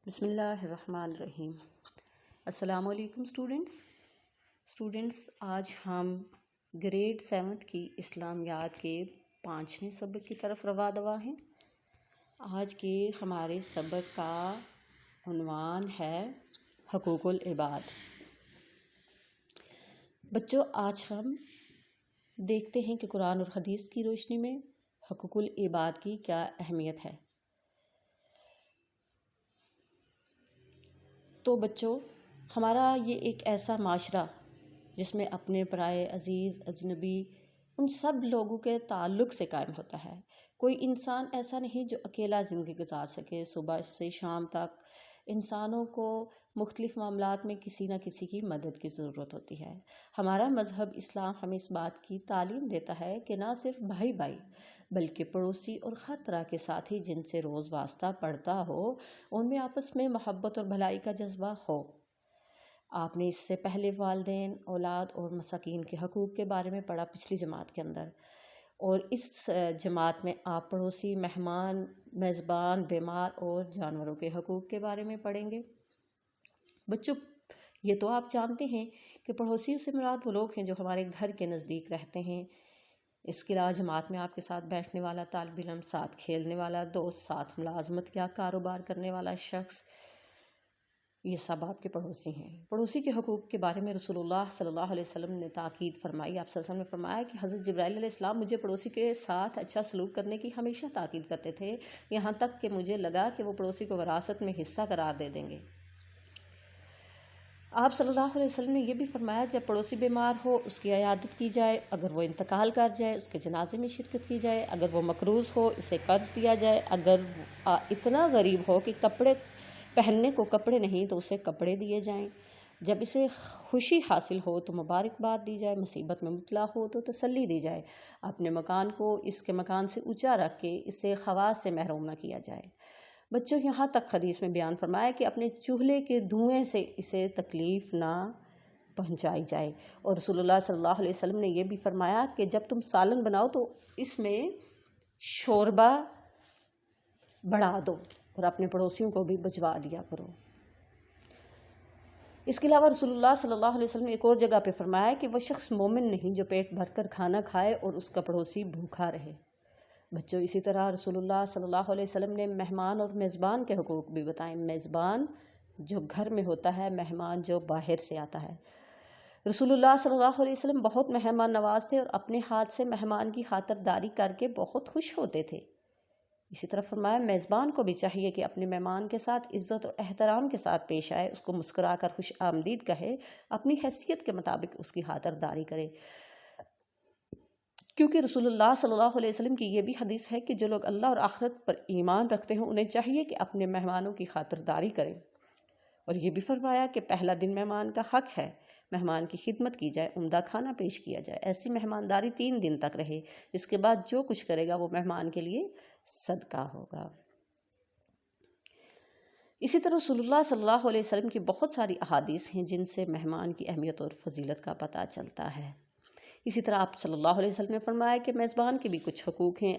بسم اللہ الرحمن الرحیم۔ السلام علیکم اسٹوڈنٹس، آج ہم گریڈ 7 کی اسلامیات کے 5ویں سبق کی طرف رواں دواں ہیں۔ آج کے ہمارے سبق کا عنوان ہے حقوق العباد۔ بچوں، آج ہم دیکھتے ہیں کہ قرآن اور حدیث کی روشنی میں حقوق العباد کی کیا اہمیت ہے۔ تو بچوں، ہمارا یہ ایک ایسا معاشرہ جس میں اپنے پرائے، عزیز، اجنبی، ان سب لوگوں کے تعلق سے قائم ہوتا ہے۔ کوئی انسان ایسا نہیں جو اکیلا زندگی گزار سکے۔ صبح سے شام تک انسانوں کو مختلف معاملات میں کسی نہ کسی کی مدد کی ضرورت ہوتی ہے۔ ہمارا مذہب اسلام ہمیں اس بات کی تعلیم دیتا ہے کہ نہ صرف بھائی بلکہ پڑوسی اور ہر طرح کے ساتھی جن سے روز واسطہ پڑتا ہو، ان میں آپس میں محبت اور بھلائی کا جذبہ ہو۔ آپ نے اس سے پہلے والدین، اولاد اور مساکین کے حقوق کے بارے میں پڑھا پچھلی جماعت کے اندر، اور اس جماعت میں آپ پڑوسی، مہمان، میزبان، بیمار اور جانوروں کے حقوق کے بارے میں پڑھیں گے۔ بچوں، یہ تو آپ جانتے ہیں کہ پڑوسیوں سے مراد وہ لوگ ہیں جو ہمارے گھر کے نزدیک رہتے ہیں۔ اس کے علاوہ جماعت میں آپ کے ساتھ بیٹھنے والا طالب علم، ساتھ کھیلنے والا دوست، ساتھ ملازمت یا کاروبار کرنے والا شخص، یہ سب آپ کے پڑوسی ہیں۔ پڑوسی کے حقوق کے بارے میں رسول اللہ صلی اللہ علیہ وسلم نے تاکید فرمائی۔ آپ صلی اللہ علیہ وسلم نے فرمایا کہ حضرت جبرائیل علیہ السلام مجھے پڑوسی کے ساتھ اچھا سلوک کرنے کی ہمیشہ تاکید کرتے تھے، یہاں تک کہ مجھے لگا کہ وہ پڑوسی کو وراثت میں حصہ قرار دے دیں گے۔ آپ صلی اللہ علیہ وسلم نے یہ بھی فرمایا جب پڑوسی بیمار ہو اس کی عیادت کی جائے، اگر وہ انتقال کر جائے اس کے جنازے میں شرکت کی جائے، اگر وہ مقروض ہو اسے قرض دیا جائے، اگر اتنا غریب ہو کہ کپڑے پہننے کو کپڑے نہیں تو اسے کپڑے دیے جائیں، جب اسے خوشی حاصل ہو تو مبارکباد دی جائے، مصیبت میں مبتلا ہو تو تسلی دی جائے، اپنے مکان کو اس کے مکان سے اونچا رکھ کے اسے خواص سے محروم نہ کیا جائے۔ بچوں، یہاں تک حدیث میں بیان فرمایا کہ اپنے چولہے کے دھوئیں سے اسے تکلیف نہ پہنچائی جائے، اور رسول اللہ صلی اللہ علیہ وسلم نے یہ بھی فرمایا کہ جب تم سالن بناؤ تو اس میں شوربہ بڑھا دو اور اپنے پڑوسیوں کو بھی بھجوا دیا کرو۔ اس کے علاوہ رسول اللہ صلی اللہ علیہ وسلم نے ایک اور جگہ پہ فرمایا کہ وہ شخص مومن نہیں جو پیٹ بھر کر کھانا کھائے اور اس کا پڑوسی بھوکا رہے۔ بچوں، اسی طرح رسول اللہ صلی اللہ علیہ وسلم نے مہمان اور میزبان کے حقوق بھی بتائیں۔ میزبان جو گھر میں ہوتا ہے، مہمان جو باہر سے آتا ہے۔ رسول اللہ صلی اللہ علیہ وسلم بہت مہمان نواز تھے اور اپنے ہاتھ سے مہمان کی خاطرداری کر کے بہت خوش ہوتے تھے۔ اسی طرح فرمایا میزبان کو بھی چاہیے کہ اپنے مہمان کے ساتھ عزت اور احترام کے ساتھ پیش آئے، اس کو مسکرا کر خوش آمدید کہے، اپنی حیثیت کے مطابق اس کی خاطرداری کرے، کیونکہ رسول اللہ صلی اللہ علیہ وسلم کی یہ بھی حدیث ہے کہ جو لوگ اللہ اور آخرت پر ایمان رکھتے ہیں انہیں چاہیے کہ اپنے مہمانوں کی خاطرداری کریں، اور یہ بھی فرمایا کہ پہلا دن مہمان کا حق ہے، مہمان کی خدمت کی جائے، عمدہ کھانا پیش کیا جائے، ایسی مہمانداری 3 دن تک رہے، اس کے بعد جو کچھ کرے گا وہ مہمان کے لیے صدقہ ہوگا۔ اسی طرح رسول اللہ صلی اللہ علیہ وسلم کی بہت ساری احادیث ہیں جن سے مہمان کی اہمیت اور فضیلت کا پتہ چلتا ہے۔ اسی طرح آپ صلی اللہ علیہ وسلم نے فرمایا کہ میزبان کے بھی کچھ حقوق ہیں۔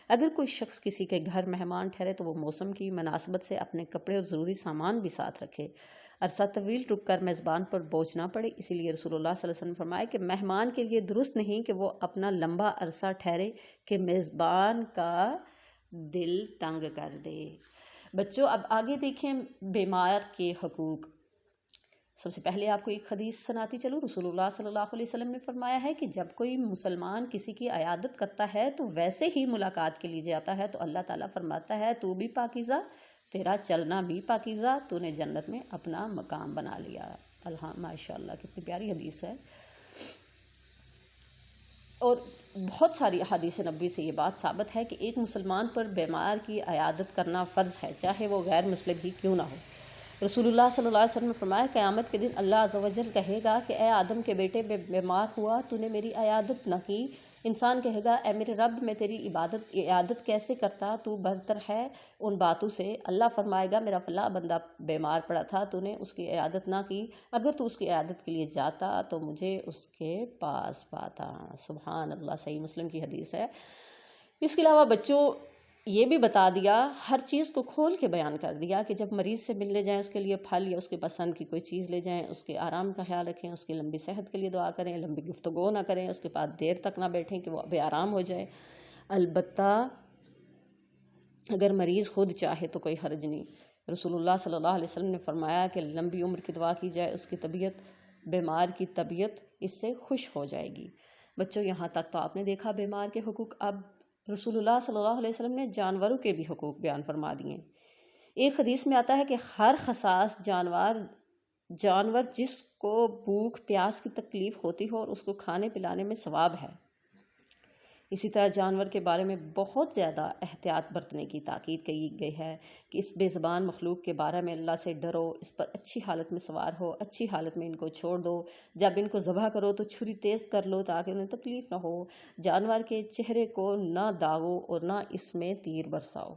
اگر کوئی شخص کسی کے گھر مہمان ٹھہرے تو وہ موسم کی مناسبت سے اپنے کپڑے اور ضروری سامان بھی ساتھ رکھے، عرصہ طویل رک کر میزبان پر بوجھ نہ پڑے۔ اسی لیے رسول اللہ صلی اللہ علیہ وسلم نے فرمایا کہ مہمان کے لیے درست نہیں کہ وہ اپنا لمبا عرصہ ٹھہرے کہ میزبان کا دل تنگ کر دے۔ بچوں، اب آگے دیکھیں بیمار کے حقوق۔ سب سے پہلے آپ کو ایک حدیث سناتی چلوں۔ رسول اللہ صلی اللہ علیہ وسلم نے فرمایا ہے کہ جب کوئی مسلمان کسی کی عیادت کرتا ہے تو ویسے ہی ملاقات کے لیے جاتا ہے تو اللہ تعالیٰ فرماتا ہے تو بھی پاکیزہ، تیرا چلنا بھی پاکیزہ، تو نے جنت میں اپنا مقام بنا لیا۔ ماشاء اللہ، کتنی پیاری حدیث ہے۔ اور بہت ساری احادیث نبوی سے یہ بات ثابت ہے کہ ایک مسلمان پر بیمار کی عیادت کرنا فرض ہے، چاہے وہ غیر مسلم ہی کیوں نہ ہو۔ رسول اللہ صلی اللہ علیہ وسلم نے فرمایا قیامت کے دن اللہ عز و جل کہے گا کہ اے آدم کے بیٹے، میں بیمار ہوا، تو نے میری عیادت نہ کی۔ انسان کہے گا اے میرے رب، میں تیری عیادت کیسے کرتا، تو برتر ہے ان باتوں سے۔ اللہ فرمائے گا میرا فلاں بندہ بیمار پڑا تھا، تو نے اس کی عیادت نہ کی، اگر تو اس کی عیادت کے لیے جاتا تو مجھے اس کے پاس پاتا۔ سبحان اللہ، صحیح مسلم کی حدیث ہے۔ اس کے علاوہ بچوں، یہ بھی بتا دیا، ہر چیز کو کھول کے بیان کر دیا کہ جب مریض سے ملنے جائیں اس کے لیے پھل یا اس کے پسند کی کوئی چیز لے جائیں، اس کے آرام کا خیال رکھیں، اس کی لمبی صحت کے لیے دعا کریں، لمبی گفتگو نہ کریں، اس کے بعد دیر تک نہ بیٹھیں کہ وہ بے آرام ہو جائے۔ البتہ اگر مریض خود چاہے تو کوئی حرج نہیں۔ رسول اللہ صلی اللہ علیہ وسلم نے فرمایا کہ لمبی عمر کی دعا کی جائے، اس کی طبیعت، بیمار کی طبیعت اس سے خوش ہو جائے گی۔ بچوں یہاں تک تو آپ نے دیکھا بیمار کے حقوق، اب رسول اللہ صلی اللہ علیہ وسلم نے جانوروں کے بھی حقوق بیان فرما دیے۔ ایک حدیث میں آتا ہے کہ ہر حساس جانور جس کو بھوک پیاس کی تکلیف ہوتی ہو اور اس کو کھانے پلانے میں ثواب ہے۔ اسی طرح جانور کے بارے میں بہت زیادہ احتیاط برتنے کی تاکید کی گئی ہے کہ اس بے زبان مخلوق کے بارے میں اللہ سے ڈرو، اس پر اچھی حالت میں سوار ہو، اچھی حالت میں ان کو چھوڑ دو، جب ان کو ذبح کرو تو چھری تیز کر لو تاکہ انہیں تکلیف نہ ہو، جانور کے چہرے کو نہ داغو اور نہ اس میں تیر برساؤ۔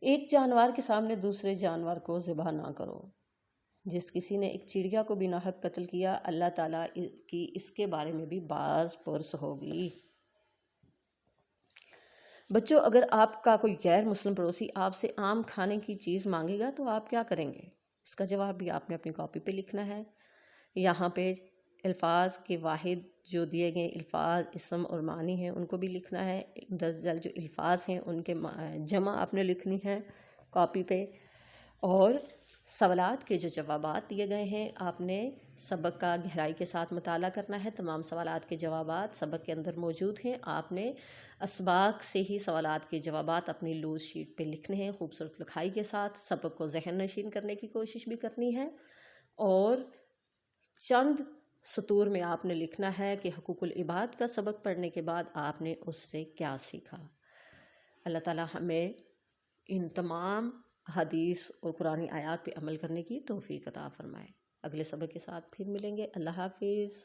ایک جانور کے سامنے دوسرے جانور کو ذبح نہ کرو۔ جس کسی نے ایک چڑیا کو بھی ناحق قتل کیا، اللہ تعالیٰ کی اس کے بارے میں بھی باز پرس ہوگی۔ بچوں اگر آپ کا کوئی غیر مسلم پڑوسی آپ سے عام کھانے کی چیز مانگے گا تو آپ کیا کریں گے؟ اس کا جواب بھی آپ نے اپنی کاپی پہ لکھنا ہے۔ یہاں پہ الفاظ کے واحد جو دیے گئے الفاظ اسم اور معنی ہیں ان کو بھی لکھنا ہے، دسجل جو الفاظ ہیں ان کے جمع آپ نے لکھنی ہے کاپی پہ، اور سوالات کے جو جوابات دیے گئے ہیں آپ نے سبق کا گہرائی کے ساتھ مطالعہ کرنا ہے۔ تمام سوالات کے جوابات سبق کے اندر موجود ہیں، آپ نے اسباق سے ہی سوالات کے جوابات اپنی لوز شیٹ پہ لکھنے ہیں خوبصورت لکھائی کے ساتھ۔ سبق کو ذہن نشین کرنے کی کوشش بھی کرنی ہے، اور چند سطور میں آپ نے لکھنا ہے کہ حقوق العباد کا سبق پڑھنے کے بعد آپ نے اس سے کیا سیکھا۔ اللہ تعالیٰ ہمیں ان تمام حدیث اور قرآنی آیات پہ عمل کرنے کی توفیق عطا فرمائے۔ اگلے سبق کے ساتھ پھر ملیں گے۔ اللہ حافظ۔